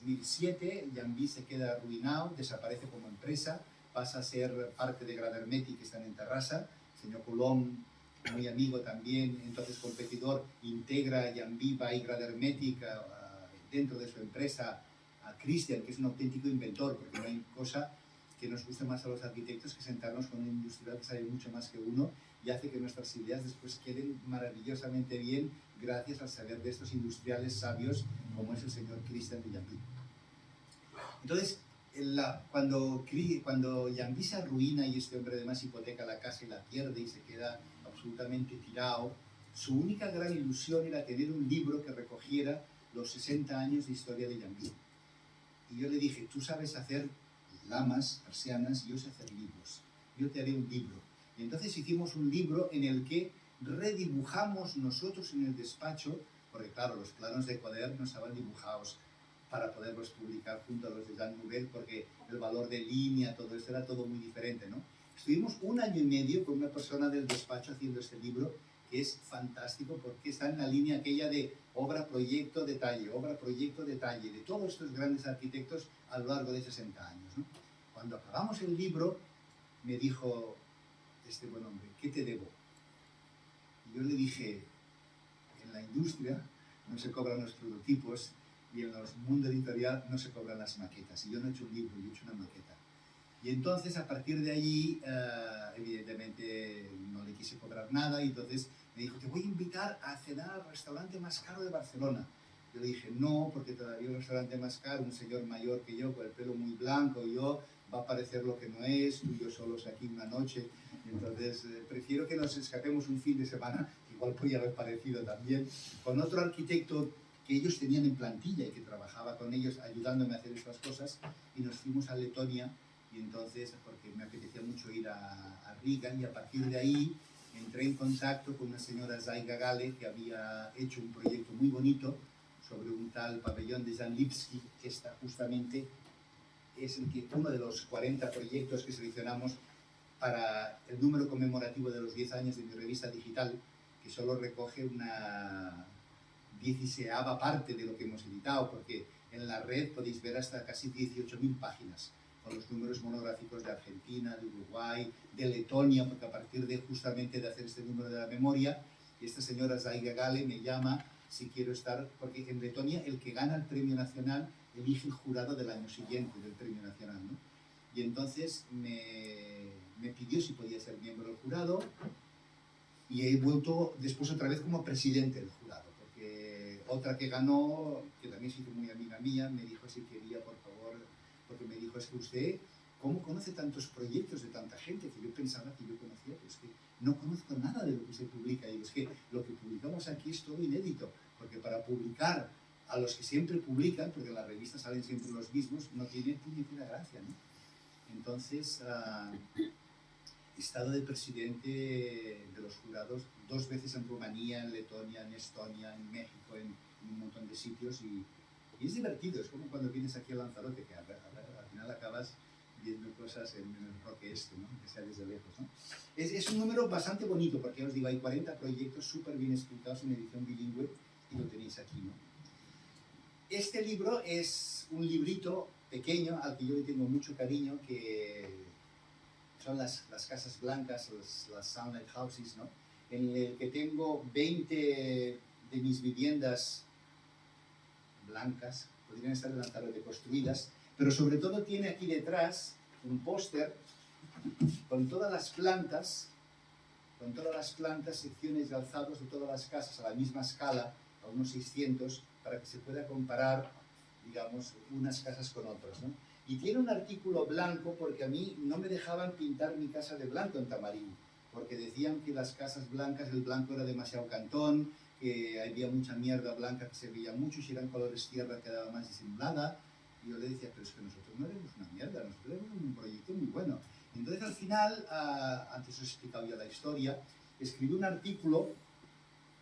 2007, Llambí se queda arruinado, desaparece como empresa, pasa a ser parte de Gran Hermétic, que están en Terrassa. El señor Colom, muy amigo también, entonces competidor, integra Llambí by Gran Hermétic dentro de su empresa a Christian, que es un auténtico inventor, porque no hay cosa que nos guste más a los arquitectos que sentarnos con un industrial que sabe mucho más que uno y hace que nuestras ideas después queden maravillosamente bien gracias al saber de estos industriales sabios como es el señor Christian de Llambí. Entonces, cuando Llambí se arruina y este hombre además hipoteca la casa y la pierde y se queda absolutamente tirado, su única gran ilusión era tener un libro que recogiera los 60 años de historia de Llambí. Y yo le dije, tú sabes hacer lamas, persianas, y yo sé hacer libros. Yo te haré un libro. Y entonces hicimos un libro en el que redibujamos nosotros en el despacho, porque claro, los planos de Coder no estaban dibujados para poderlos publicar junto a los de Jean Nouvel, porque el valor de línea, todo esto era todo muy diferente, ¿no? Estuvimos 1 año y medio con una persona del despacho haciendo este libro, que es fantástico porque está en la línea aquella de obra, proyecto, detalle, de todos estos grandes arquitectos a lo largo de 60 años, ¿no? Cuando acabamos el libro, me dijo este buen hombre, ¿qué te debo? Y yo le dije, en la industria no se cobran los prototipos y en el mundo editorial no se cobran las maquetas. Y yo no he hecho un libro, yo he hecho una maqueta. Y entonces, a partir de allí, evidentemente no le quise cobrar nada y entonces me dijo, te voy a invitar a cenar al restaurante más caro de Barcelona. Yo le dije, no, porque todavía el restaurante más caro, un señor mayor que yo, con el pelo muy blanco, y yo, va a parecer lo que no es, tú y yo solos aquí una noche. Entonces, prefiero que nos escapemos un fin de semana, que igual podría haber parecido también, con otro arquitecto que ellos tenían en plantilla y que trabajaba con ellos ayudándome a hacer estas cosas, y nos fuimos a Letonia. Y entonces, porque me apetecía mucho ir a Riga, y a partir de ahí entré en contacto con una señora Zaiga Gale, que había hecho un proyecto muy bonito sobre un tal pabellón de Jan Lipski, que está justamente, es uno de los 40 proyectos que seleccionamos para el número conmemorativo de los 10 años de mi revista digital, que solo recoge una 16ª parte de lo que hemos editado, porque en la red podéis ver hasta casi 18.000 páginas, con los números monográficos de Argentina, de Uruguay, de Letonia, porque a partir de justamente de hacer este número de la memoria, esta señora Zaiga Gale me llama si quiero estar, porque en Letonia el que gana el premio nacional elige el jurado del año siguiente del premio nacional, ¿no? Y entonces me pidió si podía ser miembro del jurado y he vuelto después otra vez como presidente del jurado, porque otra que ganó, que también se hizo muy amiga mía, me dijo si quería, por favor, porque me dijo, es que usted, ¿cómo conoce tantos proyectos de tanta gente? Que yo pensaba que yo conocía, pero es que no conozco nada de lo que se publica. Y es que lo que publicamos aquí es todo inédito, porque para publicar a los que siempre publican, porque en las revistas salen siempre los mismos, no tiene puñetera gracia, ¿no? Entonces, he estado de presidente de los jurados 2 veces en Rumanía, en Letonia, en Estonia, en México, en un montón de sitios y es divertido, es como cuando vienes aquí a Lanzarote, que al final acabas viendo cosas en el roque este, ¿no? Que sea desde lejos, ¿no? Es un número bastante bonito, porque ya os digo, hay 40 proyectos súper bien explicados en edición bilingüe y lo tenéis aquí, ¿no? Este libro es un librito pequeño al que yo le tengo mucho cariño, que son las casas blancas, las Sunlight Houses, ¿no? En el que tengo 20 de mis viviendas blancas, podrían estar en Lanzarote construidas, pero sobre todo tiene aquí detrás un póster con todas las plantas, secciones de alzados de todas las casas a la misma escala, a unos 600, para que se pueda comparar, digamos, unas casas con otras, ¿no? Y tiene un artículo blanco porque a mí no me dejaban pintar mi casa de blanco en Tamarín, porque decían que las casas blancas, el blanco era demasiado cantón, que había mucha mierda blanca que se veía mucho, si eran colores tierra quedaba más disimulada. Y yo le decía, pero es que nosotros no haremos una mierda, nosotros haremos un proyecto muy bueno. Entonces al final, antes os he explicado ya la historia, escribí un artículo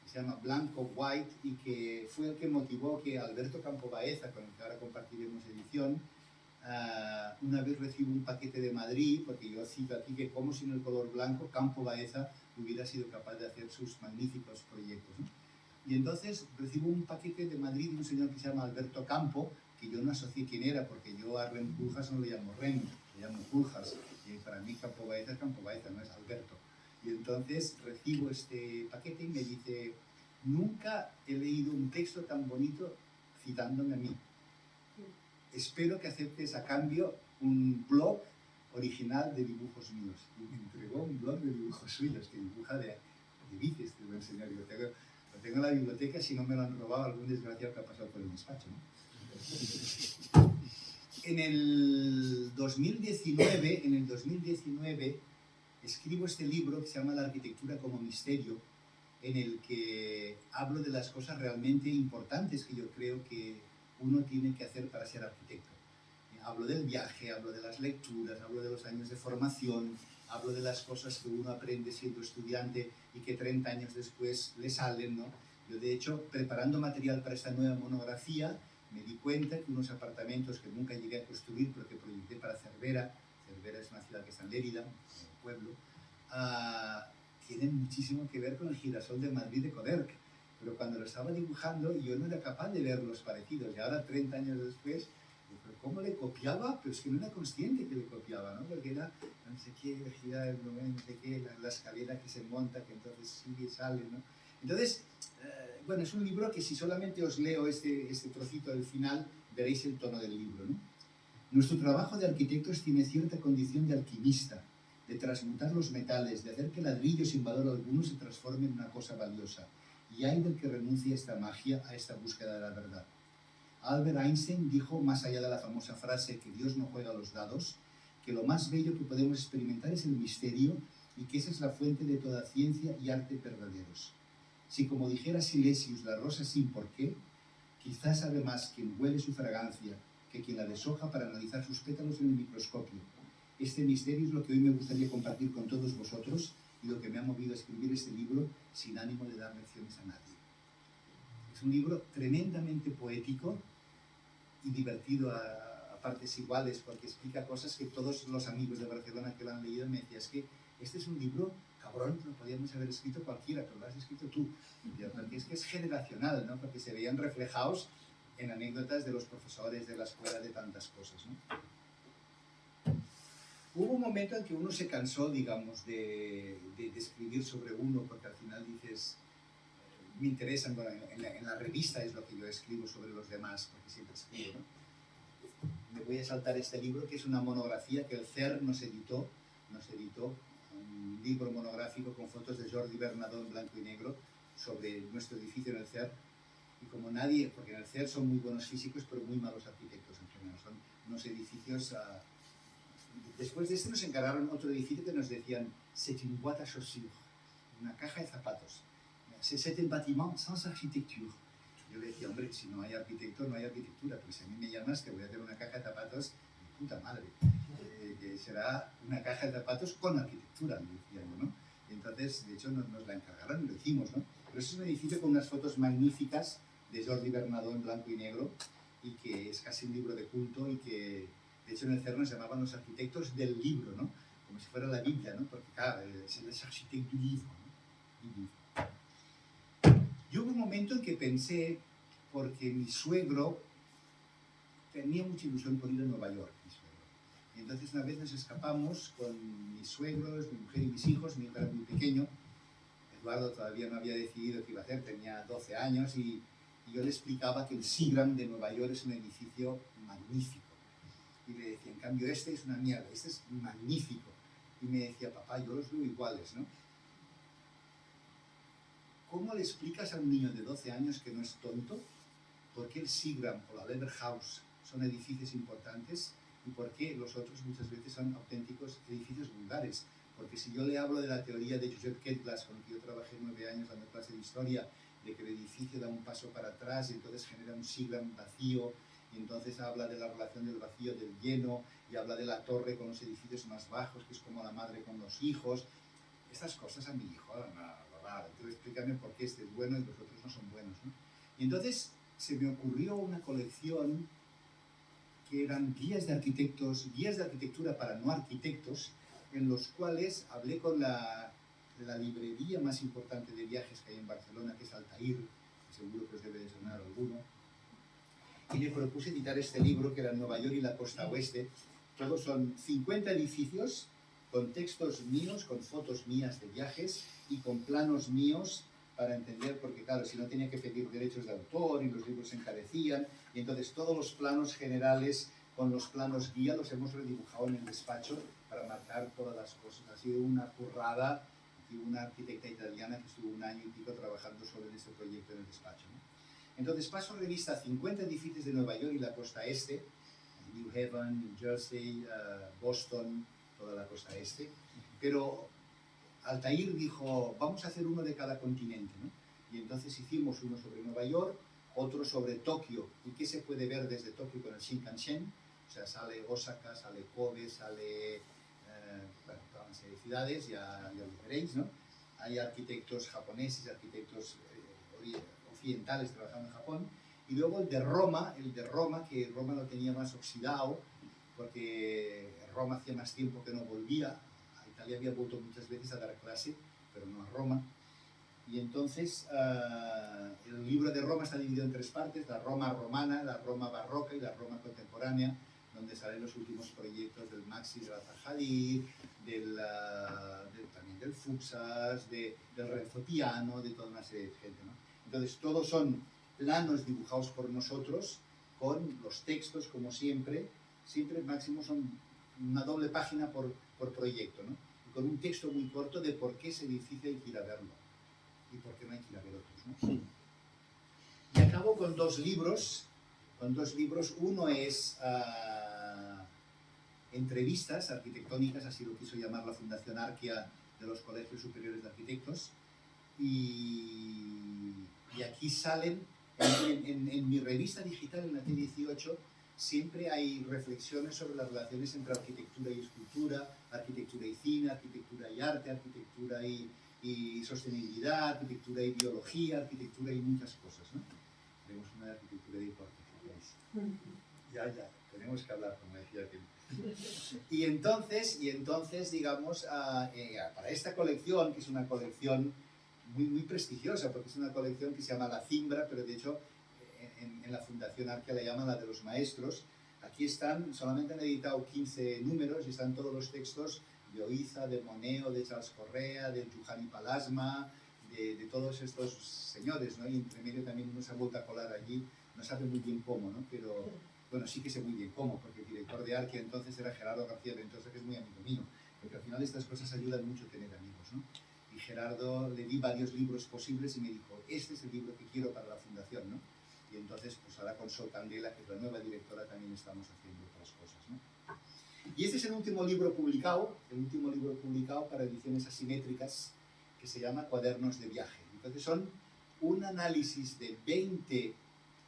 que se llama Blanco White y que fue el que motivó que Alberto Campo Baeza, con el que ahora compartiremos edición, una vez recibo un paquete de Madrid, porque yo cito aquí que como sin el color blanco Campo Baeza hubiera sido capaz de hacer sus magníficos proyectos, ¿no? Y entonces recibo un paquete de Madrid de un señor que se llama Alberto Campo, que yo no asocié quién era, porque yo a Rem Koolhaas no le llamo Rem, le llamo Koolhaas, y para mí Campo Baeza es Campo Baeza, no es Alberto. Y entonces recibo este paquete y me dice, nunca he leído un texto tan bonito citándome a mí. Espero que aceptes a cambio un blog original de dibujos míos. Y me entregó un blog de dibujos suyos, que dibuja de bicis, te voy a enseñar. Lo tengo en la biblioteca, si no me lo han robado algún desgraciado que ha pasado por el despacho, ¿no? En el 2019 escribo este libro que se llama La arquitectura como misterio, en el que hablo de las cosas realmente importantes que yo creo que uno tiene que hacer para ser arquitecto. Hablo del viaje, hablo de las lecturas, hablo de los años de formación, hablo de las cosas que uno aprende siendo estudiante y que 30 años después le salen, ¿no? Yo, de hecho, preparando material para esta nueva monografía, me di cuenta que unos apartamentos que nunca llegué a construir, pero que proyecté para Cervera, Cervera es una ciudad que está en Lérida, un pueblo, tienen muchísimo que ver con el girasol de Madrid de Coderc. Pero cuando lo estaba dibujando, yo no era capaz de ver los parecidos. Y ahora, 30 años después, pero ¿cómo le copiaba? Pero es que no era consciente que le copiaba, ¿no? Porque era, no sé qué, gira el no sé qué, la escalera que se monta, que entonces sigue y sale, ¿no? Entonces, bueno, es un libro que si solamente os leo este trocito del final, veréis el tono del libro, ¿no? Nuestro trabajo de arquitectos tiene cierta condición de alquimista, de transmutar los metales, de hacer que ladrillo sin valor alguno se transforme en una cosa valiosa. Y hay del que renuncie a esta magia, a esta búsqueda de la verdad. Albert Einstein dijo, más allá de la famosa frase que Dios no juega a los dados, que lo más bello que podemos experimentar es el misterio y que esa es la fuente de toda ciencia y arte verdaderos. Si, como dijera Silesius, la rosa sin porqué, quizás sabe más quien huele su fragancia que quien la deshoja para analizar sus pétalos en el microscopio. Este misterio es lo que hoy me gustaría compartir con todos vosotros y lo que me ha movido a escribir este libro sin ánimo de dar lecciones a nadie. Es un libro tremendamente poético y divertido a partes iguales, porque explica cosas que todos los amigos de Barcelona que lo han leído me decían, es que este es un libro, cabrón, lo podíamos haber escrito cualquiera, pero lo has escrito tú. Porque es que es generacional, ¿no? Porque se veían reflejados en anécdotas de los profesores de la escuela, de tantas cosas, ¿no? Hubo un momento en que uno se cansó, digamos, de escribir sobre uno, porque al final dices, me interesan, bueno, en la revista es lo que yo escribo sobre los demás, porque siempre escribo, ¿no? Me voy a saltar este libro, que es una monografía que el CERN nos editó, un libro monográfico con fotos de Jordi Bernadó en blanco y negro sobre nuestro edificio en el CERN. Y como nadie, porque en el CERN son muy buenos físicos, pero muy malos arquitectos en general, son unos edificios... Después de este nos encargaron otro edificio que nos decían c'est une boîte à chaussures, una caja de zapatos. C'est un bâtiment sans architecture. Yo le decía, hombre, si no hay arquitecto, no hay arquitectura, pero si a mí me llamas, te voy a hacer una caja de zapatos de puta madre, que será una caja de zapatos con arquitectura, me decía yo, ¿no? Y entonces, de hecho, nos la encargaron y lo hicimos, ¿no? Pero es un edificio con unas fotos magníficas de Jordi Bernadó en blanco y negro, y que es casi un libro de culto, y que, de hecho, en el CERN nos llamaban los arquitectos del libro, ¿no? Como si fuera la Biblia, ¿no? Porque, claro, c'est les architectes du livre, ¿no? Yo hubo un momento en que pensé, porque mi suegro tenía mucha ilusión por ir a Nueva York, mi suegro. Y entonces una vez nos escapamos con mis suegros, mi mujer y mis hijos, mi hijo era muy pequeño, Eduardo todavía no había decidido qué iba a hacer, tenía 12 años, y yo le explicaba que el Seagram de Nueva York es un edificio magnífico. Y le decía, en cambio este es una mierda, este es magnífico. Y me decía, papá, yo los veo iguales, ¿no? ¿Cómo le explicas a un niño de 12 años que no es tonto por qué el Seagram o la Leather House son edificios importantes y por qué los otros muchas veces son auténticos edificios vulgares? Porque si yo le hablo de la teoría de Josep Quetglas, con el que yo trabajé 9 años dando clase de historia, de que el edificio da un paso para atrás y entonces genera un Seagram vacío, y entonces habla de la relación del vacío del lleno, y habla de la torre con los edificios más bajos, que es como la madre con los hijos. Estas cosas a mi hijo, entonces explícame por qué este es bueno y los otros no son buenos, ¿no? Y entonces se me ocurrió una colección que eran guías de arquitectura para no arquitectos, en los cuales hablé con la librería más importante de viajes que hay en Barcelona, que es Altair, que seguro que os debe de sonar alguno, y le propuse editar este libro, que era Nueva York y la costa oeste. Todos son 50 edificios con textos míos, con fotos mías de viajes y con planos míos para entender, porque claro, si no tenía que pedir derechos de autor y los libros se encarecían, y entonces todos los planos generales con los planos guía los hemos redibujado en el despacho para marcar todas las cosas. Ha sido una currada, y una arquitecta italiana que estuvo 1 año y pico trabajando solo en este proyecto en el despacho, ¿no? Entonces paso revista a 50 edificios de Nueva York y la costa este, New Haven, New Jersey, Boston, toda la costa este, pero Altair dijo, vamos a hacer uno de cada continente, ¿no? Y entonces hicimos uno sobre Nueva York, otro sobre Tokio, y qué se puede ver desde Tokio con el Shinkansen, o sea, sale Osaka, sale Kobe, sale, bueno, toda una serie de ciudades, ya lo veréis, ¿no? Hay arquitectos japoneses, arquitectos occidentales trabajando en Japón, y luego el de Roma, que Roma lo tenía más oxidado, porque Roma hacía más tiempo que no volvía. A Italia había vuelto muchas veces a dar clase, pero no a Roma. Y entonces el libro de Roma está dividido en 3 partes: la Roma romana, la Roma barroca y la Roma contemporánea, donde salen los últimos proyectos del Maxi de la Zaha Hadid, también del Fuxas, del Renzo Piano, de toda una serie de gente, ¿no? Entonces todos son planos dibujados por nosotros, con los textos, como siempre máximo son una doble página por proyecto, ¿no? Y con un texto muy corto de por qué ese edificio hay que ir a verlo y por qué no hay que ir a ver otros, ¿no? Y acabo con 2 libros. Uno es entrevistas arquitectónicas, así lo quiso llamar la Fundación Arquia de los Colegios Superiores de Arquitectos. Y aquí salen, en mi revista digital, en la T18, siempre hay reflexiones sobre las relaciones entre arquitectura y escultura, arquitectura y cine, arquitectura y arte, arquitectura y sostenibilidad, arquitectura y biología, arquitectura y muchas cosas, ¿no? Tenemos una de arquitectura y deporte. Ya, tenemos que hablar, como decía aquel. Y entonces digamos, para esta colección, que es una colección muy prestigiosa, porque es una colección que se llama La Cimbra, pero de hecho en la Fundación Arquea la llaman la de los maestros. Aquí solamente han editado 15 números y están todos los textos de Oiza, de Moneo, de Charles Correa, de Juhani Palasma, de todos estos señores, ¿no? Y entre medio también uno se ha vuelto a colar allí, no sabe muy bien cómo, ¿no? Pero bueno, sí que sé muy bien cómo, porque el director de Arquea entonces era Gerardo García Ventosa, que es muy amigo mío, porque al final estas cosas ayudan mucho a tener amigos, ¿no? Y Gerardo le di varios libros posibles y me dijo, este es el libro que quiero para la fundación, ¿no? Y entonces, pues ahora con Sol Candela, que es la nueva directora, también estamos haciendo otras cosas, ¿no? Y este es el último libro publicado para ediciones asimétricas, que se llama Cuadernos de Viaje. Entonces son un análisis de 20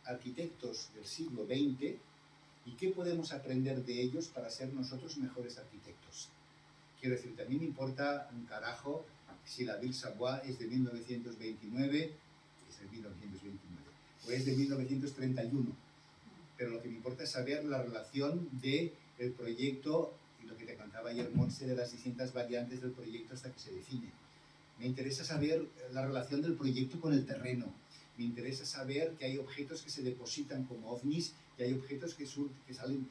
arquitectos del siglo XX y qué podemos aprender de ellos para ser nosotros mejores arquitectos. Quiero decir, también me importa un carajo si la Ville Savoye es de 1929, es de 1929, o es de 1931. Pero lo que me importa es saber la relación del proyecto, y lo que te contaba ayer Montse, de las distintas variantes del proyecto hasta que se define. Me interesa saber la relación del proyecto con el terreno. Me interesa saber que hay objetos que se depositan como ovnis y hay objetos que salen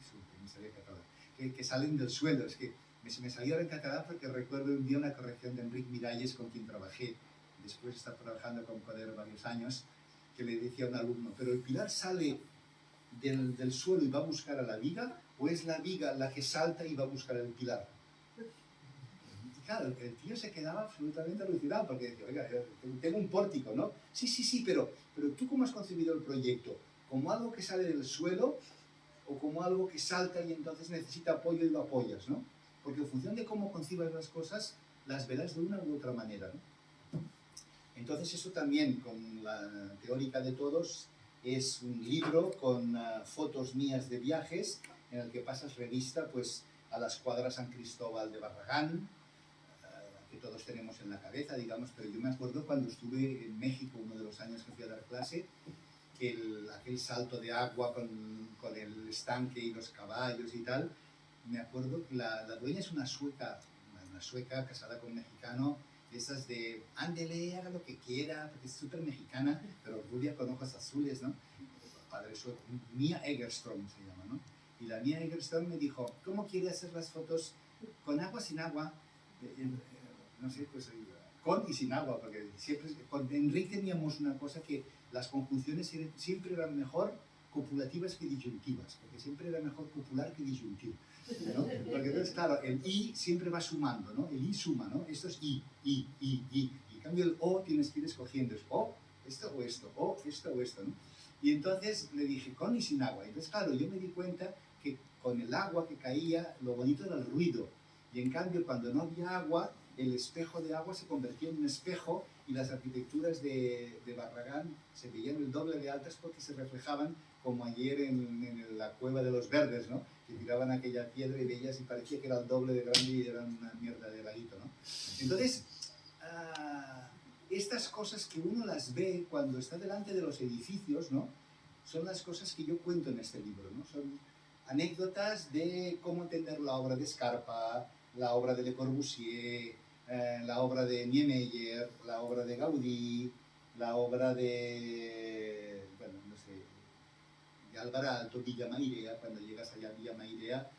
del suelo. Es que me salió en catalán porque recuerdo un día una corrección de Enric Miralles, con quien trabajé, después de estar trabajando con Coder varios años, que le decía a un alumno, pero el pilar sale del suelo y va a buscar a la viga, o es la viga la que salta y va a buscar el pilar. Y claro, el tío se quedaba absolutamente alucinado porque decía, oiga, tengo un pórtico, ¿no? Sí, pero ¿tú cómo has concebido el proyecto? ¿Como algo que sale del suelo o como algo que salta y entonces necesita apoyo y lo apoyas, ¿no? Porque en función de cómo concibas las cosas, las verás de una u otra manera, ¿no? Entonces eso también, con la teórica de todos, es un libro con fotos mías de viajes en el que pasas revista pues, a la escuadra San Cristóbal de Barragán, que todos tenemos en la cabeza, digamos, pero yo me acuerdo cuando estuve en México, uno de los años que fui a dar clase, que aquel salto de agua con el estanque y los caballos y tal, me acuerdo que la dueña es una sueca casada con un mexicano, esas de, ándele, haga lo que quiera, porque es súper mexicana, pero rubia con ojos azules, ¿no? padre sueco, Mia Egerström se llama, ¿no? Y la Mia Egerström me dijo, ¿cómo quiere hacer las fotos con agua, sin agua? No sé, pues con y sin agua, porque siempre, con Enrique teníamos una cosa que las conjunciones siempre eran mejor copulativas que disyuntivas, porque siempre era mejor copular que disyuntivo, ¿no? Porque entonces, claro, el I siempre va sumando, ¿no? El I suma, ¿no? Esto es I. Y en cambio el O tienes que ir escogiendo, es O, esto o esto, O, esto o esto, ¿no? Y entonces le dije, con y sin agua. Entonces, claro, yo me di cuenta que con el agua que caía, lo bonito era el ruido. Y en cambio, cuando no había agua, el espejo de agua se convertía en un espejo y las arquitecturas de Barragán se veían el doble de altas porque se reflejaban como ayer en la cueva de los verdes, ¿no? Que tiraban aquella piedra y veías y parecía que era el doble de grande y era una mierda de laguito, ¿no? Entonces, estas cosas que uno las ve cuando está delante de los edificios, ¿no? Son las cosas que yo cuento en este libro, ¿no? Son anécdotas de cómo entender la obra de Scarpa, la obra de Le Corbusier, la obra de Niemeyer, la obra de Gaudí, la obra de, bueno, no sé, de Alvarado, Villa Mairea. Cuando llegas allá a Villa Mairea,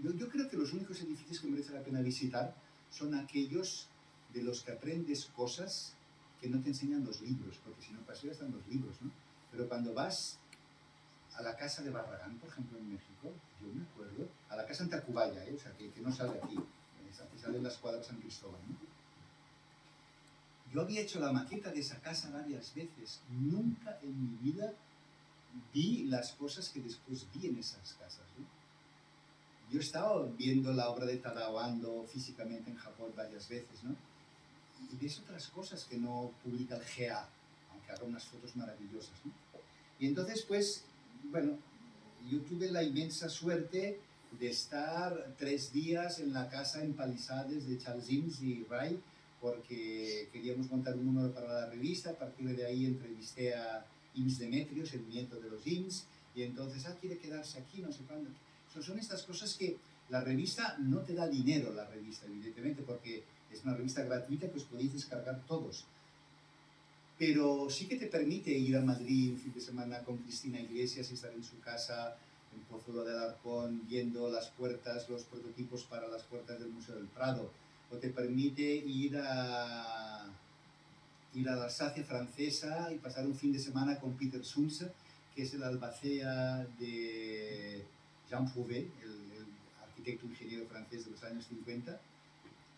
yo creo que los únicos edificios que merece la pena visitar son aquellos de los que aprendes cosas que no te enseñan los libros, porque si no, para eso ya están los libros, ¿no? Pero cuando vas a la casa de Barragán, por ejemplo, en México, yo me acuerdo, a la casa en Tacubaya, o sea, que no sale aquí, que sale en la escuadra San Cristóbal, ¿no? Yo había hecho la maqueta de esa casa varias veces, nunca en mi vida vi las cosas que después vi en esas casas, ¿no? Yo he estado viendo la obra de Tadao Ando físicamente en Japón varias veces, ¿no? Y ves otras cosas que no publica el GA, aunque haga unas fotos maravillosas, ¿no? Y entonces, pues, bueno, yo tuve la inmensa suerte de estar 3 días en la casa en Palisades de Charles Eames y Ray, porque queríamos montar un número para la revista. A partir de ahí entrevisté a Eames Demetrios, el nieto de los Eames, y entonces, quiere quedarse aquí, no sé cuándo. Son estas cosas que la revista no te da dinero, la revista, evidentemente, porque es una revista gratuita que os podéis descargar todos. Pero sí que te permite ir a Madrid un fin de semana con Cristina Iglesias y estar en su casa, en Pozuelo de Alarcón, viendo las puertas, los prototipos para las puertas del Museo del Prado. O te permite ir a la Alsacia francesa y pasar un fin de semana con Peter Sunse, que es el albacea de Jean Prouvé, el arquitecto ingeniero francés de los años 50.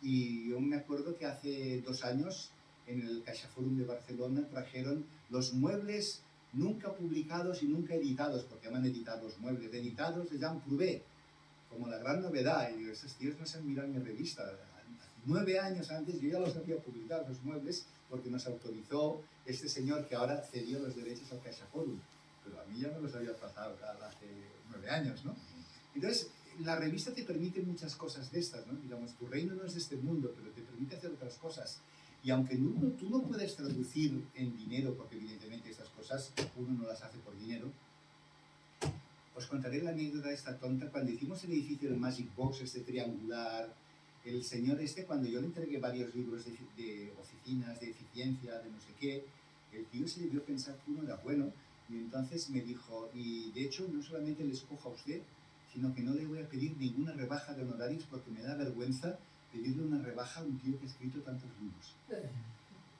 Y yo me acuerdo que hace 2 años en el CaixaForum de Barcelona trajeron los muebles nunca publicados y nunca editados, porque van a editar los muebles, editados de Jean Prouvé, como la gran novedad. Y digo, estos tíos no se han mirado mi revista. 9 años antes yo ya los había publicado, los muebles, porque nos autorizó este señor que ahora cedió los derechos al CaixaForum. Pero a mí ya me los había pasado hace 9 años, ¿no? Entonces, la revista te permite muchas cosas de estas, ¿no? Digamos, tu reino no es de este mundo, pero te permite hacer otras cosas. Y aunque tú no puedes traducir en dinero, porque evidentemente estas cosas uno no las hace por dinero, os contaré la anécdota esta tonta. Cuando hicimos el edificio del Magic Box, este triangular, el señor cuando yo le entregué varios libros de oficinas, de eficiencia, de no sé qué, el tío se debió pensar que uno era bueno, y entonces me dijo, y de hecho no solamente le escojo a usted, sino que no le voy a pedir ninguna rebaja de honorarios porque me da vergüenza pedirle una rebaja a un tío que ha escrito tantos libros.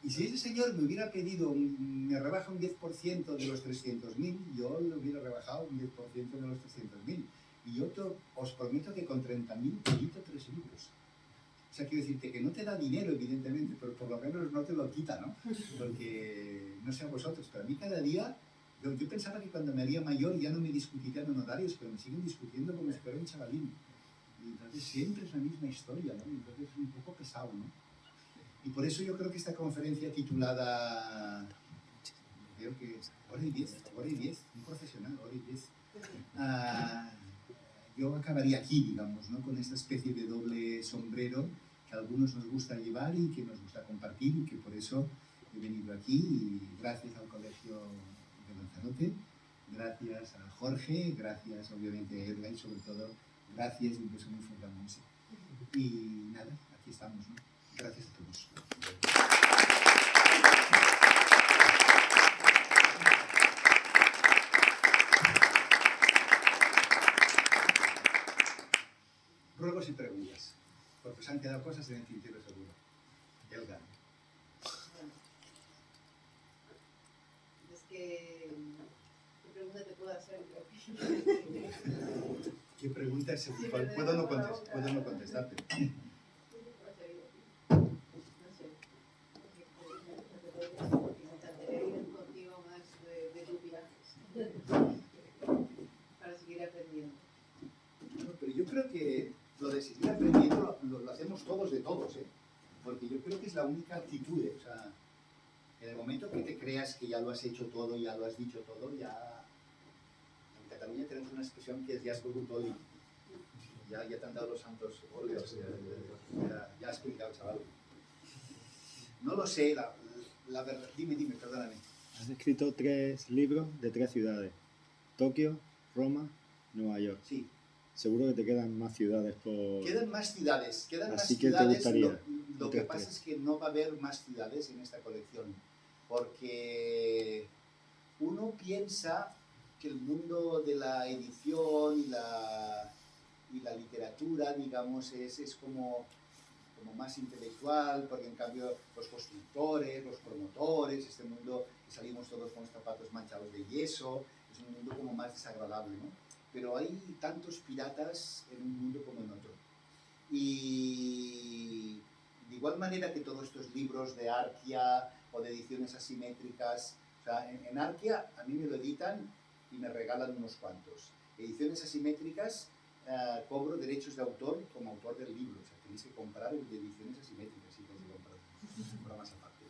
Y si ese señor me hubiera pedido, me rebaja un 10% de los 300.000, yo le hubiera rebajado un 10% de los 300.000. Y yo os prometo que con 30.000 edito 3 libros. O sea, quiero decirte que no te da dinero, evidentemente, pero por lo menos no te lo quita, ¿no? Porque, no sé a vosotros, pero a mí cada día, yo pensaba que cuando me haría mayor ya no me discutirían honorarios, pero me siguen discutiendo como si fuera un chavalín. Y entonces siempre es la misma historia, ¿no? Y entonces es un poco pesado, ¿no? Y por eso yo creo que esta conferencia titulada, creo que hora y 10, un profesional, hora y 10, yo acabaría aquí, digamos, ¿no? Con esta especie de doble sombrero que a algunos nos gusta llevar y que nos gusta compartir, y que por eso he venido aquí. Y gracias al Colegio de Lanzarote, gracias a Jorge, gracias obviamente a Edgar y sobre todo gracias y un beso muy fuerte a Monse. Y nada, aquí estamos, ¿no? Gracias a todos. Ruegos y preguntas, porque se han quedado cosas en el tintero seguro. Elga. Bueno, es que, ¿qué pregunta te puedo hacer? ¿Qué pregunta es? Sí, Puedo no contestarte. No sé. Me encantaría ir contigo más de tus viajes para seguir aprendiendo. No, pero yo creo que lo de seguir aprendiendo lo hacemos todos de todos, ¿eh? Porque yo creo que es la única actitud, ¿eh? O sea, en el momento que te creas que ya lo has hecho todo, ya lo has dicho todo, ya... En Cataluña tenemos una expresión que es ya has begut oli. Ya te han dado los santos óleos, ya has explicado, chaval. No lo sé, la verdad... Dime, perdóname. Has escrito 3 libros de 3 ciudades. Tokio, Roma, Nueva York. Sí. Seguro que te quedan más ciudades por... Quedan más ciudades. Así que te gustaría. Lo que pasa es que no va a haber más ciudades en esta colección. Porque uno piensa que el mundo de la edición y la literatura, digamos, es como más intelectual, porque en cambio los constructores, los promotores, este mundo que salimos todos con los zapatos manchados de yeso, es un mundo como más desagradable, ¿no? Pero hay tantos piratas en un mundo como en otro. Y de igual manera que todos estos libros de Arquia o de ediciones asimétricas, o sea, en Arquia a mí me lo editan y me regalan unos cuantos. Ediciones asimétricas, cobro derechos de autor como autor del libro, o sea, tenéis que comprar el de ediciones asimétricas, si tenéis que comprar, más aparte.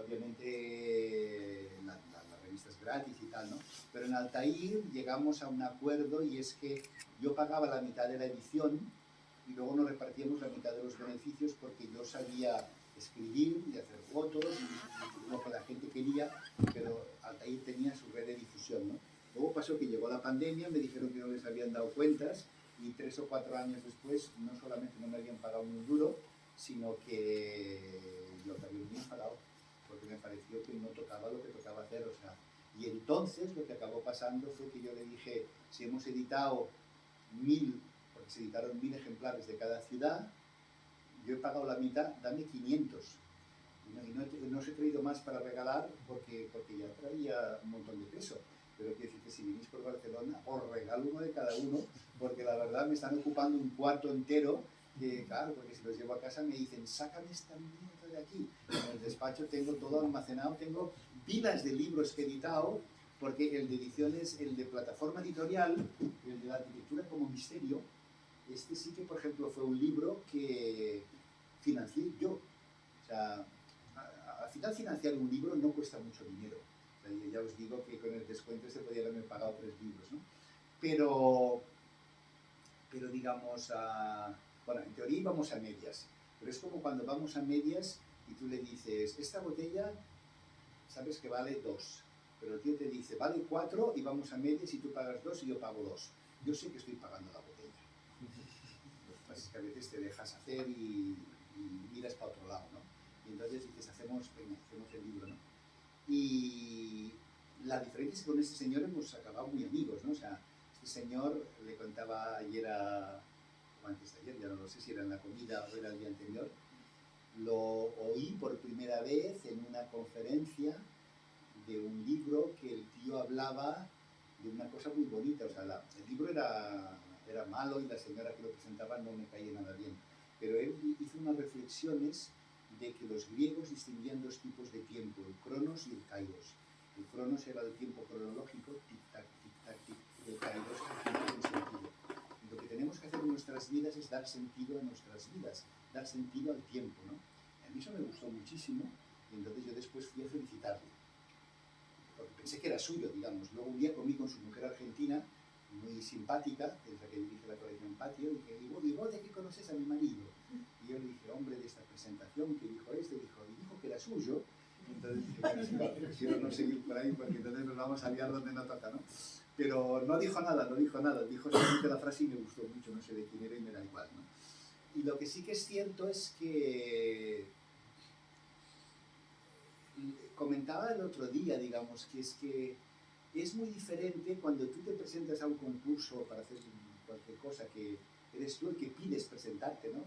Obviamente la revista es gratis y tal, ¿no? Pero en Altair llegamos a un acuerdo y es que yo pagaba la mitad de la edición y luego nos repartíamos la mitad de los beneficios porque yo sabía escribir y hacer fotos y lo que la gente quería, pero Altair tenía su red de difusión, ¿no? Luego pasó que llegó la pandemia, me dijeron que no les habían dado cuentas y 3 o 4 años después no solamente no me habían pagado un duro, sino que lo que habían pagado, porque me pareció que no tocaba lo que tocaba hacer, o sea. Y entonces lo que acabó pasando fue que yo le dije, si hemos editado 1000, porque se editaron 1000 ejemplares de cada ciudad, yo he pagado la mitad, dame 500. Y no os he traído más para regalar porque ya traía un montón de peso. Pero quiero decir que si venís por Barcelona, os regalo uno de cada uno, porque la verdad me están ocupando un cuarto entero, que claro, porque si los llevo a casa me dicen, sácame esta mierda de aquí. En el despacho tengo todo almacenado, tengo pilas de libros que he editado, porque el de ediciones, el de plataforma editorial, el de la arquitectura como misterio, este sí que, por ejemplo, fue un libro que financié yo. O sea, al final financiar un libro no cuesta mucho dinero. O sea, ya os digo que con el descuento se podía haberme pagado 3 libros, ¿no? Pero digamos, bueno, en teoría íbamos a medias. Pero es como cuando vamos a medias y tú le dices, esta botella, sabes que vale 2. Pero el tío te dice, vale 4 y vamos a medias y tú pagas 2 y yo pago 2. Yo sé que estoy pagando la botella. Lo que pasa es que a veces te dejas hacer y miras para otro lado, ¿no? Y entonces dices, hacemos el libro, ¿no? Y la diferencia es que con este señor hemos acabado muy amigos, ¿no? O sea, este señor le contaba ayer o antes de ayer, ya no lo sé si era en la comida o era el día anterior, lo oí por primera vez en una conferencia de un libro que el tío hablaba de una cosa muy bonita. O sea, el libro era malo y la señora que lo presentaba no me caía nada bien. Pero él hizo unas reflexiones de que los griegos distinguían 2 tipos de tiempo, el cronos y el kairos. El cronos era el tiempo cronológico, tic-tac, tic-tac, tic, y el kairos el tiempo sin sentido. Y lo que tenemos que hacer en nuestras vidas es dar sentido a nuestras vidas, dar sentido al tiempo, ¿no? A mí eso me gustó muchísimo y entonces yo después fui a felicitarle. Porque pensé que era suyo, digamos. Luego un día comí con su mujer argentina, muy simpática, que es la que dirige la colección Patio, y dije, ¿y vos de qué conoces a mi marido? Y yo le dije, hombre, de esta presentación que dijo y dijo que era suyo. Entonces dije, bueno, sí, vale, prefiero no seguir por ahí porque entonces nos vamos a liar donde no toca, ¿no? Pero no dijo nada, dijo solamente la frase y me gustó mucho, no sé de quién era y me da igual, ¿no? Y lo que sí que es cierto es que comentaba el otro día, digamos, que es muy diferente cuando tú te presentas a un concurso para hacer cualquier cosa, que eres tú el que pides presentarte, ¿no?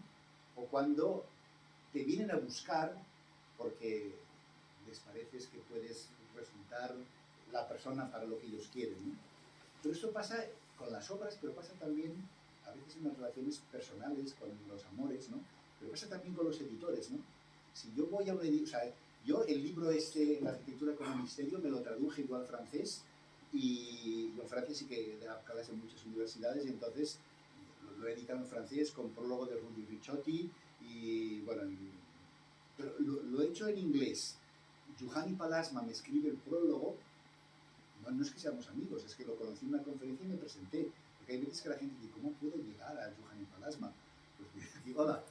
O cuando te vienen a buscar porque les pareces que puedes resultar la persona para lo que ellos quieren, ¿no? Pero eso pasa con las obras, pero pasa también a veces en las relaciones personales, con los amores, ¿no? Pero pasa también con los editores, ¿no? Si yo voy a un editor, o sea, yo el libro este, La arquitectura como misterio, me lo traduje igual al francés, y yo en Francia sí que da clases en muchas universidades, y entonces lo he editado en francés con prólogo de Rudy Ricciotti, y bueno, pero lo he hecho en inglés. Juhani Palasma me escribe el prólogo. No es que seamos amigos, es que lo conocí en una conferencia y me presenté. Porque hay veces que la gente dice, ¿cómo puedo llegar a Juhani Palasma? Pues digo, hola,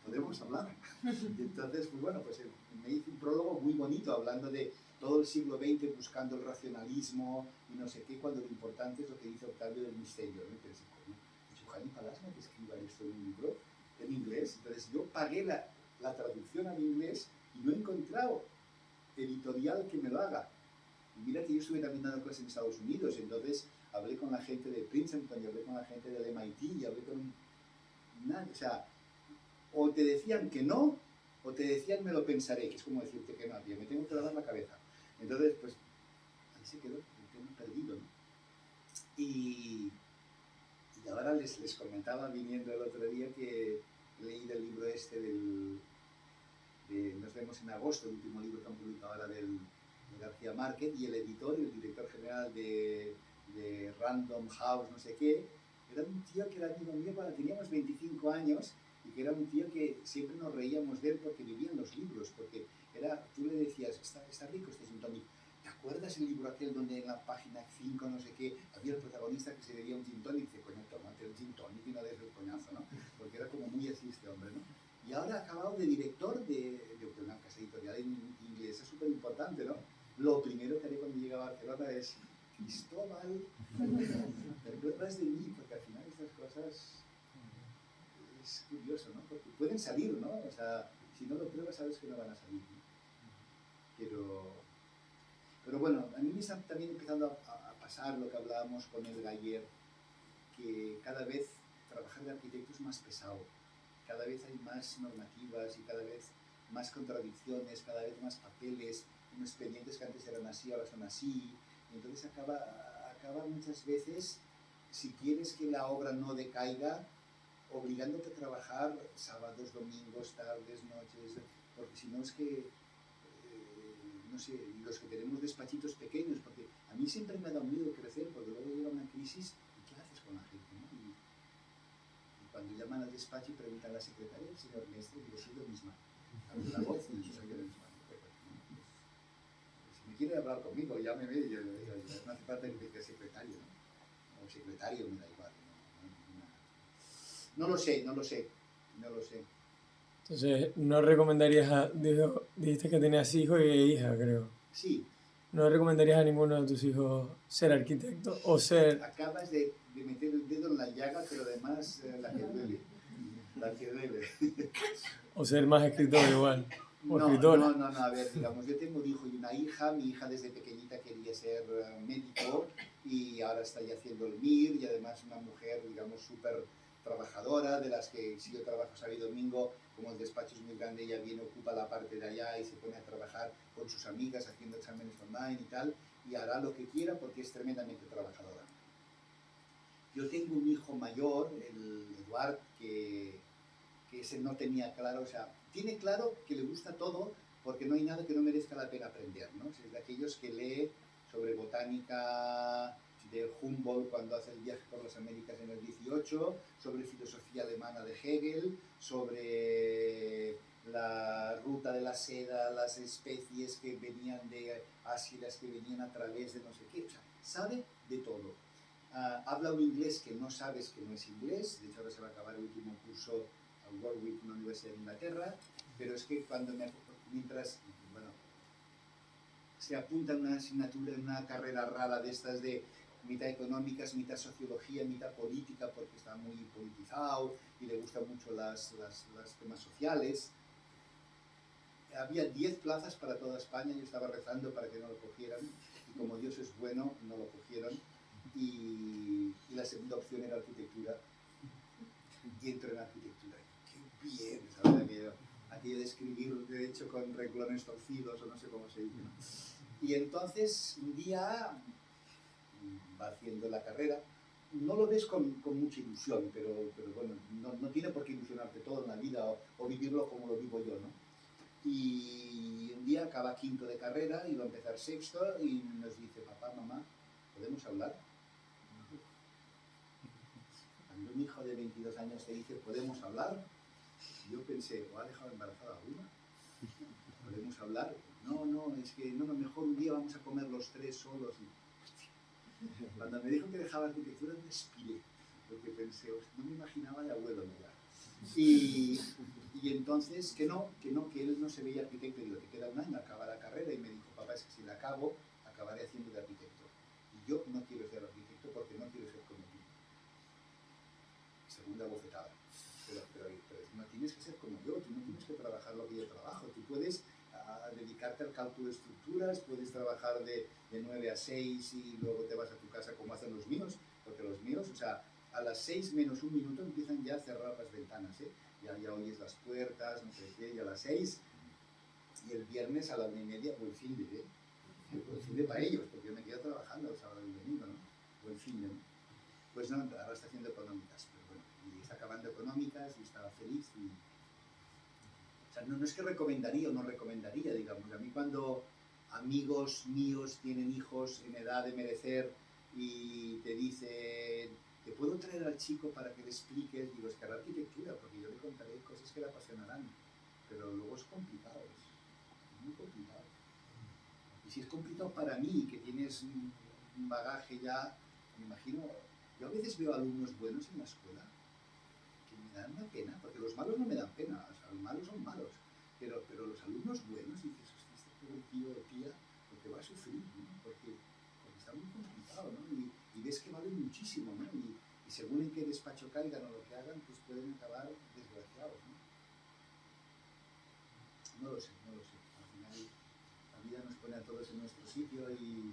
podemos hablar. Y entonces, pues bueno, pues me hice un prólogo muy bonito hablando de todo el siglo XX buscando el racionalismo y no sé qué, cuando lo importante es lo que dice Octavio del misterio, ¿no? Y pensé, coño, Juhani Palasma que escriba esto en un libro en inglés. Entonces yo pagué la traducción al inglés y no he encontrado editorial que me lo haga. Y mira que yo estuve también dando clases en Estados Unidos, entonces hablé con la gente de Princeton y hablé con la gente del MIT y hablé con nadie, o sea, o te decían que no, o te decían me lo pensaré, que es como decirte que no, tío, me tengo que lavar la cabeza. Entonces, pues, ahí se quedó el tema perdido, ¿no? Y ahora les comentaba viniendo el otro día que leí del libro este de Nos vemos en agosto, el último libro que han publicado ahora de García Márquez, y el editor y el director general de Random House, no sé qué, era un tío que era amigo mío cuando teníamos 25 años, y que era un tío que siempre nos reíamos de él porque vivía en los libros, porque tú le decías, está rico este gin tonic. ¿Te acuerdas el libro aquel donde en la página 5, no sé qué, había el protagonista que se bebía un gin tonic? Y dice, coño, tomate el gin tonic y no des el coñazo, ¿no? Porque era como muy así este hombre, ¿no? Y ahora ha acabado de director de una casa editorial inglesa súper importante, ¿no? Lo primero que haré cuando llegue a Barcelona es, Cristóbal, ¿te acuerdas de mí? Porque al final estas cosas es curioso, ¿no? Porque pueden salir, ¿no? O sea, si no lo pruebas sabes que no van a salir, ¿no? Pero bueno, a mí me está también empezando a pasar lo que hablábamos con el ayer, que cada vez trabajar de arquitecto es más pesado. Cada vez hay más normativas y cada vez más contradicciones, cada vez más papeles, unos expedientes que antes eran así, ahora son así. Y entonces acaba muchas veces, si quieres que la obra no decaiga, obligándote a trabajar sábados, domingos, tardes, noches, porque si no es que, no sé, los que tenemos despachitos pequeños, porque a mí siempre me ha dado miedo crecer, porque luego llega una crisis y ¿qué haces con la gente, no? Y cuando llaman al despacho y preguntan a la secretaria, el señor Mestre, digo, soy yo misma. Abro la voz y soy yo misma. Si me quiere hablar conmigo, llámeme y yo le digo, no hace falta que sea secretario, ¿no? O secretario, me da igual. No lo sé. Entonces, no recomendarías dijiste que tenías hijos y hija, creo. Sí. ¿No recomendarías a ninguno de tus hijos ser arquitecto o ser...? Acabas de meter el dedo en la llaga, pero además la que duele. La que duele. O ser más escritor igual. O No, escritora. no, a ver, digamos, yo tengo un hijo y una hija. Mi hija desde pequeñita quería ser médico y ahora está ya haciendo el MIR, y además una mujer, digamos, súper trabajadora, de las que si yo trabajo sábado y domingo, como el despacho es muy grande, ella viene, ocupa la parte de allá y se pone a trabajar con sus amigas haciendo exámenes online y tal, y hará lo que quiera porque es tremendamente trabajadora. Yo tengo un hijo mayor, el Eduard, que ese no tenía claro, o sea, tiene claro que le gusta todo porque no hay nada que no merezca la pena aprender, ¿no? Es de aquellos que lee sobre botánica de Humboldt cuando hace el viaje por las Américas en el 18, sobre filosofía alemana de Hegel, sobre la ruta de la seda, las especies que venían de Asia, las que venían a través de no sé qué, o sea, sabe de todo. Habla un inglés que no sabes que no es inglés, de hecho ahora se va a acabar el último curso a Warwick, una universidad de Inglaterra, pero es que mientras se apunta a una asignatura, en una carrera rara de estas de mitad económicas, mitad sociología, mitad política, porque está muy politizado y le gustan mucho los temas sociales. Había 10 plazas para toda España, yo estaba rezando para que no lo cogieran, y como Dios es bueno, no lo cogieron. y la segunda opción era arquitectura, y entré en arquitectura. ¡Qué bien! ¿Sabes? Aquello de escribir, de hecho, con renglones torcidos, o no sé cómo se dice, ¿no? Y entonces, un día, va haciendo la carrera, no lo ves con mucha ilusión, pero bueno, no tiene por qué ilusionarte todo en la vida o vivirlo como lo vivo yo, ¿no? Y un día acaba quinto de carrera, iba a empezar sexto y nos dice, papá, mamá, ¿podemos hablar? Cuando un hijo de 22 años te dice, ¿podemos hablar? Yo pensé, ¿o ha dejado embarazada a una? ¿Podemos hablar? No, es que no, mejor un día vamos a comer los tres solos. Cuando me dijo que dejaba arquitectura, me expiré, porque pensé, no me imaginaba de abuelo, ¿no? Y entonces, que él no se veía arquitecto. Y digo, te queda un año, acaba la carrera. Y me dijo, papá, es que si la acabo, acabaré haciendo de arquitecto. Y yo no quiero ser arquitecto porque no quiero ser como tú. Segunda bofetada. Pero no tienes que ser como yo, tú no tienes que trabajar lo que yo trabajo. Tú puedes dedicarte al cálculo de estructuras, puedes trabajar de 9 a 6 y luego te vas a tu casa como hacen los míos, porque los míos, o sea, a las 6 menos un minuto empiezan ya a cerrar las ventanas, ¿eh? Ya oyes las puertas, no sé qué, y a las 6, y el viernes a la 1:30, buen fin de, ¿eh? Buen fin de para ellos, porque yo me quedo trabajando el sábado y el domingo, ¿no? Buen fin de, ¿no? Pues no, ahora está haciendo económicas, pero bueno, y está acabando económicas y está feliz. O sea, no es que recomendaría o no recomendaría, digamos. A mí cuando amigos míos tienen hijos en edad de merecer y te dicen, ¿te puedo traer al chico para que le expliques? Digo, es que hará arquitectura, porque yo le contaré cosas que le apasionarán. Pero luego es complicado, es muy complicado. Y si es complicado para mí, que tienes un bagaje ya, me imagino, yo a veces veo alumnos buenos en la escuela que me dan una pena, porque los malos no me dan pena, o sea, los malos son malos, pero los alumnos buenos, dices, hostia, este pobre tío o tía, porque va a sufrir, ¿no? Porque está muy complicado, ¿no? Y ves que vale muchísimo, ¿no? Y según en qué despacho caigan o lo que hagan, pues pueden acabar desgraciados, ¿no? No lo sé. Al final, la vida nos pone a todos en nuestro sitio y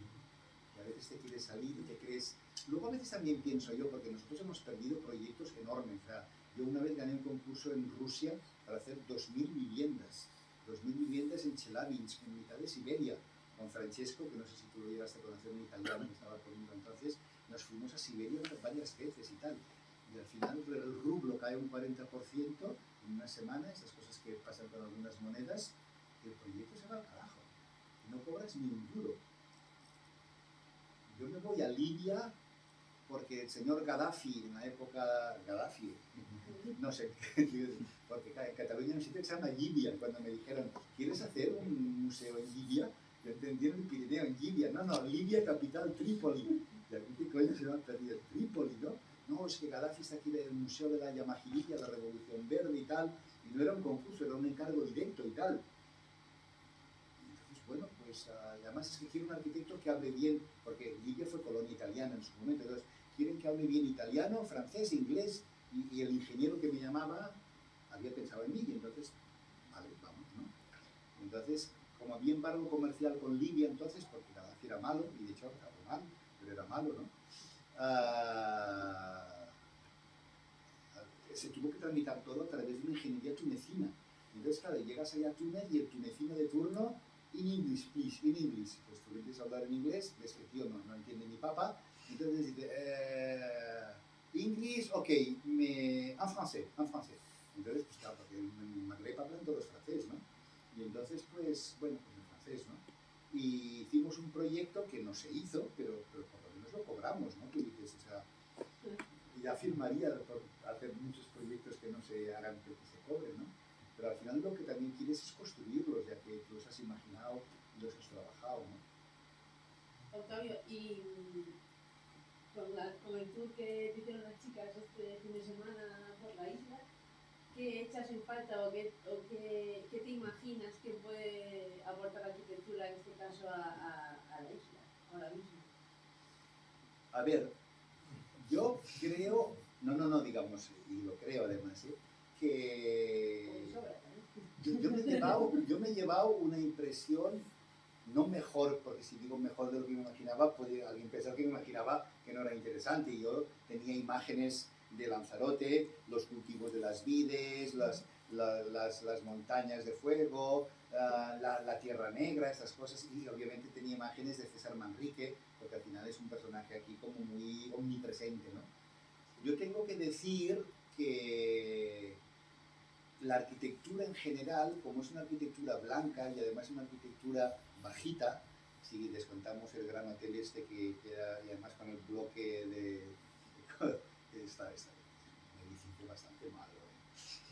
a veces te quieres salir y te crees. Luego a veces también pienso yo, porque nosotros hemos perdido proyectos enormes. O sea, yo una vez gané un concurso en Rusia para hacer 2.000 viviendas. 2.000 viviendas en Chelyabinsk, en mitad de Siberia, con Francesco, que no sé si tú lo llegaste a conocer, un italiano que estaba conmigo entonces. Nos fuimos a Siberia varias veces y tal. Y al final el rublo cae un 40% en una semana, esas cosas que pasan con algunas monedas, y el proyecto se va al carajo. Y no cobras ni un duro. Yo me voy a Libia porque el señor Gaddafi, en la época Gaddafi, no sé, porque en Cataluña hay un sitio que se llama Libia. Cuando me dijeron, ¿quieres hacer un museo en Libia? Yo entendí en el Pirineo, en Libia. No, Libia, capital, Trípoli. Y aquí, ¿qué coño se va a perder? Trípoli, ¿no? No, es que Gaddafi está aquí en el Museo de la Yamahiriya, la Revolución Verde y tal. Y no era un concurso, era un encargo directo y tal. Bueno, pues además es que quiero un arquitecto que hable bien, porque Libia fue colonia italiana en su momento, entonces quieren que hable bien italiano, francés, inglés, y el ingeniero que me llamaba había pensado en mí, y entonces, vale, vamos, ¿no? Entonces, como había embargo comercial con Libia entonces, porque Gaddafi era malo, y de hecho acabó mal, pero era malo, ¿no? Se tuvo que tramitar todo a través de una ingeniería tunecina. Entonces, claro, llegas allá a Túnez y el tunecino de turno, in English, please, in English. Pues tú le empiezas a hablar en inglés, ves que el tío no entiende ni papa, entonces dice, English, ok, en francés. Entonces, pues claro, porque en Magreb hablan todos francés, ¿no? Y entonces, pues, bueno, pues en francés, ¿no? Y hicimos un proyecto que no se hizo, pero por lo menos lo cobramos, ¿no? Tú dices, o sea, ya firmaría por hacer muchos proyectos que no se hagan, que se cobren, ¿no? Pero al final lo que también quieres es construirlos, ya que tú los has imaginado y los has trabajado, ¿no? Octavio, y con el tour que hicieron las chicas este fin de semana por la isla, ¿qué echas en falta o qué te imaginas que puede aportar la arquitectura, en este caso, a la isla, ahora mismo? A ver, yo creo, no, digamos, y lo creo además, que yo me he llevado una impresión no mejor, porque si digo mejor de lo que me imaginaba, puede alguien pensar que me imaginaba que no era interesante. Yo tenía imágenes de Lanzarote, los cultivos de las vides, las montañas de fuego, la Tierra Negra, estas cosas, y obviamente tenía imágenes de César Manrique, porque al final es un personaje aquí como muy omnipresente, ¿no? Yo tengo que decir que la arquitectura en general, como es una arquitectura blanca y además una arquitectura bajita, si descontamos el gran hotel este que queda, y además con el bloque está un edificio bastante malo,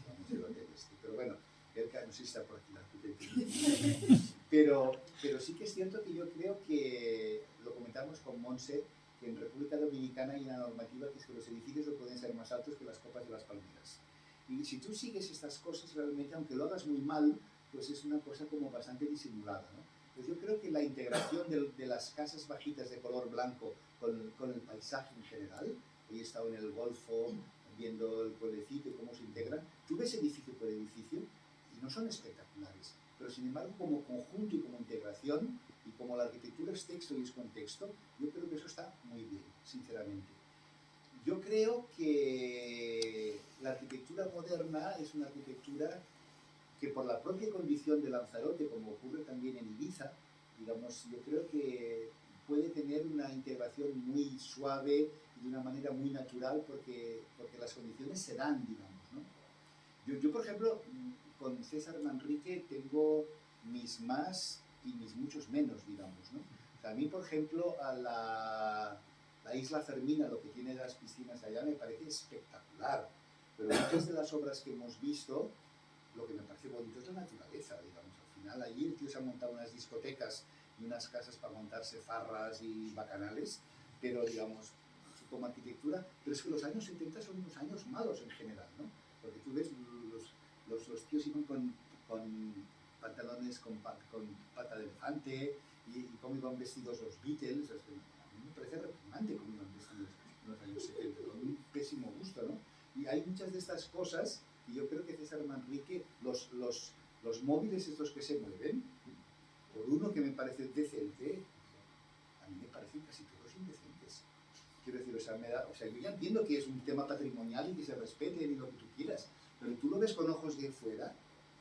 vamos, el hotel este, pero bueno, no sé si está por aquí la arquitectura. Pero sí que es cierto que yo creo que, lo comentamos con Monse, que en República Dominicana hay una normativa que es que los edificios no pueden ser más altos que las copas de las palmeras. Y si tú sigues estas cosas realmente, aunque lo hagas muy mal, pues es una cosa como bastante disimulada, ¿no? Pues yo creo que la integración de las casas bajitas de color blanco con el paisaje en general, hoy he estado en el Golfo viendo el pueblecito y cómo se integran, tú ves edificio por edificio y no son espectaculares, pero sin embargo como conjunto y como integración, y como la arquitectura es texto y es contexto, yo creo que eso está muy bien, sinceramente. Yo creo que la arquitectura moderna es una arquitectura que, por la propia condición de Lanzarote, como ocurre también en Ibiza, digamos, yo creo que puede tener una integración muy suave y de una manera muy natural porque las condiciones se dan, digamos, ¿no? Yo, por ejemplo, con César Manrique tengo mis más y mis muchos menos, digamos, ¿no? O sea, a mí, por ejemplo, a la isla Fermina, lo que tiene las piscinas allá, me parece espectacular. Pero muchas de las obras que hemos visto, lo que me parece bonito es la naturaleza, digamos. Al final, allí el tío se ha montado unas discotecas y unas casas para montarse farras y bacanales, pero, digamos, como arquitectura, pero es que los años 70 son unos años malos en general, ¿no? Porque tú ves, los tíos iban con pantalones con pata de elefante y cómo iban vestidos los Beatles. O sea, a mí me parece repugnante cómo iban vestidos en los años 70, con un pésimo gusto, ¿no? Y hay muchas de estas cosas, y yo creo que César Manrique, los móviles estos que se mueven, por uno que me parece decente, a mí me parecen casi todos indecentes. Quiero decir, o sea, yo ya entiendo que es un tema patrimonial y que se respete y lo que tú quieras, pero tú lo ves con ojos de fuera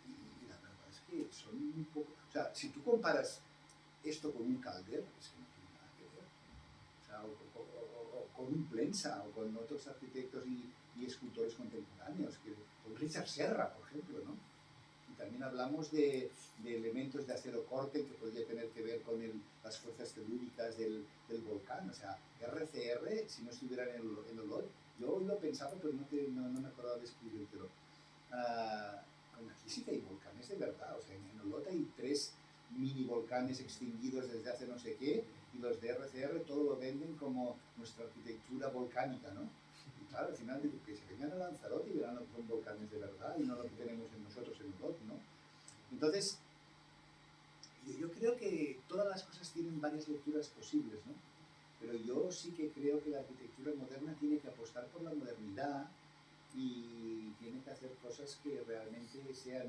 y la verdad es que son un poco... O sea, si tú comparas esto con un Calder, es que no tiene nada que ver. O sea, o con un Plensa, o con otros arquitectos y escultores contemporáneos, con Richard Serra, por ejemplo, ¿no? Y también hablamos de elementos de acero corte que podría tener que ver con las fuerzas telúricas del volcán. O sea, RCR, si no estuviera en Olot, yo hoy lo pensaba, pero no me acordaba de escribírtelo. Aquí sí que hay volcanes de verdad. O sea, en Olot hay 3 mini volcanes extinguidos desde hace no sé qué, y los de RCR todo lo venden como nuestra arquitectura volcánica, ¿no? Y claro, al final digo que se vengan a Lanzarote y verán lo que son volcanes de verdad y no lo que tenemos en nosotros en Olot, ¿no? Entonces, yo creo que todas las cosas tienen varias lecturas posibles, ¿no? Pero yo sí que creo que la arquitectura moderna tiene que apostar por la modernidad y tiene que hacer cosas que realmente sean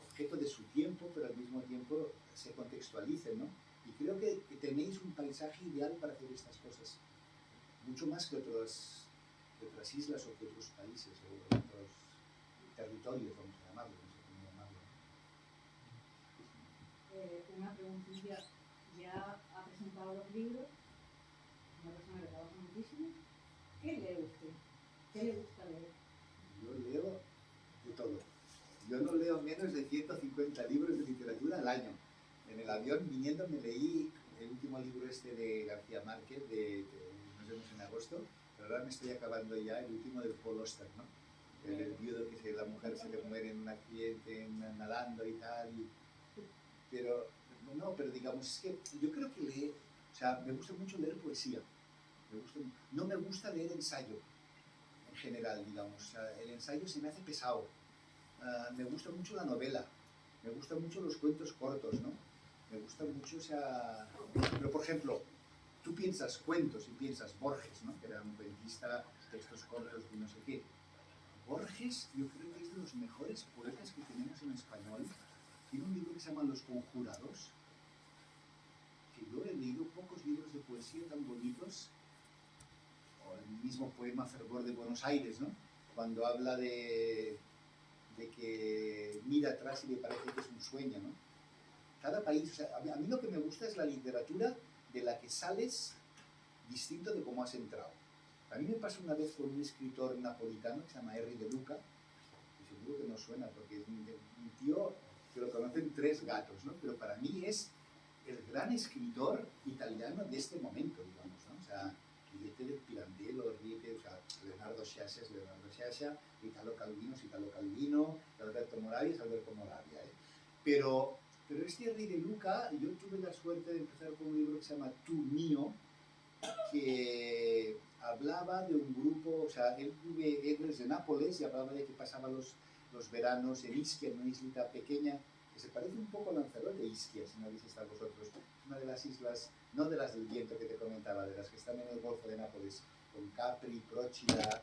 objeto de su tiempo, pero al mismo tiempo se contextualicen, ¿no? Y creo que tenéis un paisaje ideal para hacer estas cosas, mucho más que otras islas o que otros países o otros territorios, vamos a llamarlo, no sé cómo llamarlo. Una preguntilla, ya ha presentado los libros, una persona que trabaja muchísimo. ¿Qué lee usted? ¿Qué le gusta leer? Yo leo de todo. Yo no leo menos de 150 libros de literatura al año. En el avión viniendo me leí el último libro este de García Márquez, nos vemos en agosto, pero ahora me estoy acabando ya el último del Paul Auster, ¿no? El viudo que la mujer se le muere en un accidente nadando y tal. Pero digamos, es que yo creo que o sea, me gusta mucho leer poesía. No me gusta leer ensayo, en general, digamos. O sea, el ensayo se me hace pesado. Me gusta mucho la novela, me gustan mucho los cuentos cortos, ¿no? Me gusta mucho, o sea... Pero, por ejemplo, tú piensas cuentos y piensas Borges, ¿no? Que era un cuentista, textos cortos y no sé qué. Borges, yo creo que es de los mejores poetas que tenemos en español. Tiene un libro que se llama Los Conjurados, que yo he leído pocos libros de poesía tan bonitos, o el mismo poema Fervor de Buenos Aires, ¿no? Cuando habla de que mira atrás y le parece que es un sueño, ¿no? Cada país, o sea, a mí lo que me gusta es la literatura de la que sales distinto de cómo has entrado. A mí me pasó una vez con un escritor napolitano que se llama Henry De Luca, que seguro que no suena porque es un tío que lo conocen 3 gatos, ¿no? Pero para mí es el gran escritor italiano de este momento, digamos, ¿no? O sea, ríete del Pirandello, ríete, o sea, Leonardo Sciascia, Italo Calvino, Alberto Moravia, Pero este Henry De Luca, yo tuve la suerte de empezar con un libro que se llama Tu Mio, que hablaba de un grupo, o sea, él es de Nápoles y hablaba de que pasaba los veranos en Ischia, en una islita pequeña, que se parece un poco a Lanzarote de Ischia, si no habéis estado vosotros. Es una de las islas, no de las del viento que te comentaba, de las que están en el Golfo de Nápoles, con Capri, Procida,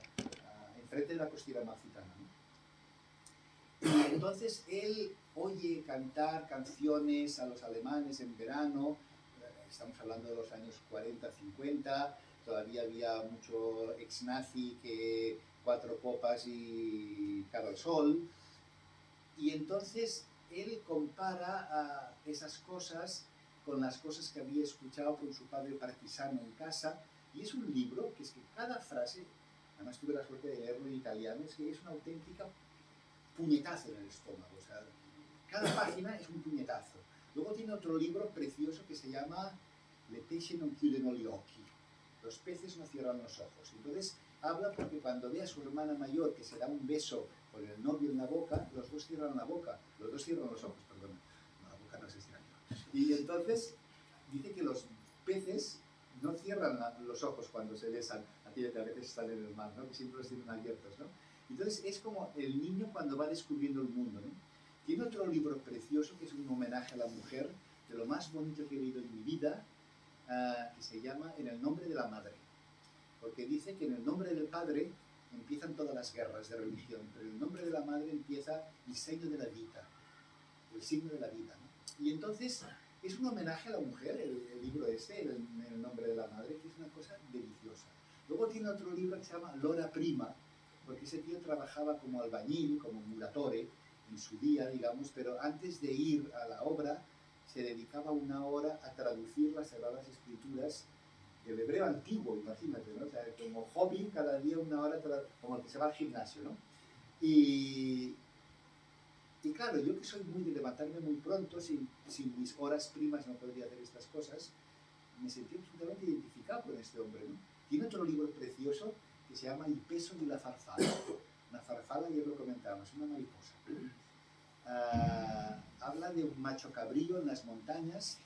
enfrente de la costiera amalfitana, ¿no? Y entonces él oye cantar canciones a los alemanes en verano, estamos hablando de los años 40, 50, todavía había mucho ex-nazi que 4 copas y cara al sol, y entonces él compara esas cosas con las cosas que había escuchado con su padre partisano en casa, y es un libro que es que cada frase, además tuve la suerte de leerlo en italiano, es que es una auténtica puñetazo en el estómago, o sea, cada página es un puñetazo. Luego tiene otro libro precioso que se llama Le pesci non chiudono gli occhi, los peces no cierran los ojos. Entonces habla porque cuando ve a su hermana mayor que se da un beso con el novio en la boca, los dos cierran la boca, los dos cierran los ojos, perdón, no, la boca no se cierra. Y entonces dice que los peces no cierran los ojos cuando se besan, aquellos que a veces están en el mar, ¿no? Que siempre los tienen abiertos, ¿no? Entonces es como el niño cuando va descubriendo el mundo, ¿no? Tiene otro libro precioso que es un homenaje a la mujer, de lo más bonito que he leído en mi vida, que se llama En el nombre de la madre, porque dice que en el nombre del padre empiezan todas las guerras de religión, pero en el nombre de la madre empieza el signo de la vida, el signo de la vida, ¿no? Y entonces es un homenaje a la mujer, el libro este, en el nombre de la madre, que es una cosa deliciosa. Luego tiene otro libro que se llama L'ora prima, porque ese tío trabajaba como albañil, como muratore, en su día, digamos, pero antes de ir a la obra se dedicaba 1 hora a traducir las Sagradas Escrituras del hebreo antiguo, imagínate, ¿no? O sea, como hobby, cada día 1 hora, como el que se va al gimnasio, ¿no? Y claro, yo que soy muy de levantarme muy pronto, sin mis horas primas no podría hacer estas cosas, me sentí absolutamente identificado con este hombre, ¿no? Tiene otro libro precioso que se llama El peso de la farfala. Una farfala, ya lo comentábamos, una mariposa. Habla de un macho cabrío en las montañas,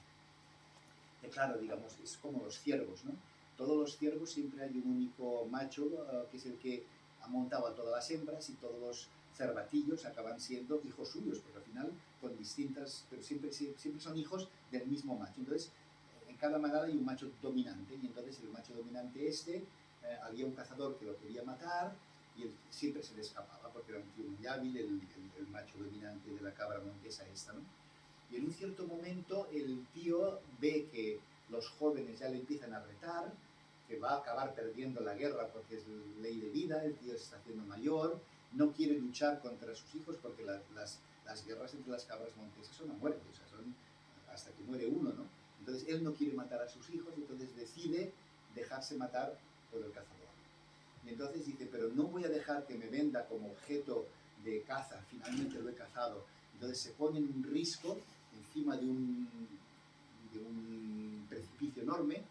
que claro, digamos, es como los ciervos, ¿no? Todos los ciervos siempre hay un único macho, que es el que ha montado a todas las hembras, y todos los cervatillos acaban siendo hijos suyos, pero al final con distintas, pero siempre son hijos del mismo macho. Entonces, en cada manada hay un macho dominante, y entonces el macho dominante había un cazador que lo quería matar, y él siempre se le escapaba, porque era un tío muy hábil, el macho dominante de la cabra monquesa esta, ¿no? Y en un cierto momento el tío ve que los jóvenes ya le empiezan a retar, que va a acabar perdiendo la guerra porque es ley de vida, el tío se está haciendo mayor, no quiere luchar contra sus hijos porque las guerras entre las cabras monquesas son a muerte, o sea, son hasta que muere uno, ¿no? Entonces él no quiere matar a sus hijos, entonces decide dejarse matar por el cazador. Y entonces dice, pero no voy a dejar que me venda como objeto de caza, finalmente lo he cazado. Entonces se pone en un risco encima de un precipicio enorme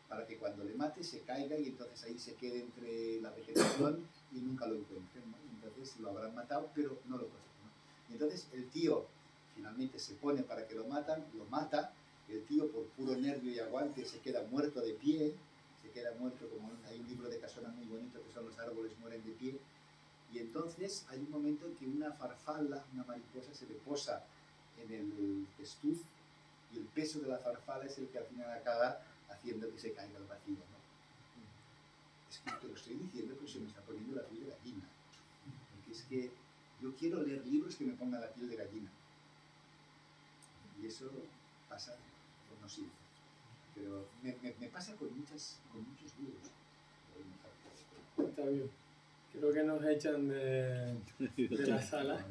para que cuando le mate se caiga y entonces ahí se quede entre la vegetación y nunca lo encuentren, ¿no? Entonces lo habrán matado, pero no lo cogen, ¿no? Y entonces el tío finalmente se pone para que lo mata, el tío por puro nervio y aguante se queda muerto de pie, se queda muerto, como hay un libro de Casona muy bonito que son Los árboles mueren de pie, y entonces hay un momento en que una farfala, una mariposa, se le posa en el testuz, y el peso de la farfala es el que al final acaba haciendo que se caiga al vacío, ¿no? Es que te lo estoy diciendo, pero se me está poniendo la piel de gallina, porque es que yo quiero leer libros que me pongan la piel de gallina, y eso pasa por no siempre. pero me pasa con muchos libros. Está bien. Creo que nos echan de la sala.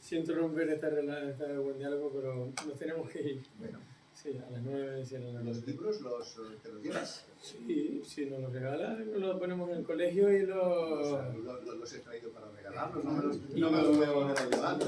Siento romper este buen diálogo, pero nos tenemos que ir. Bueno, Sí, a las 9 cierran la los noche. libros te los llevas. Sí, si nos los regalan, nos los ponemos en el colegio y Los he traído para regalarlos, no me los Y voy a volver a llevar.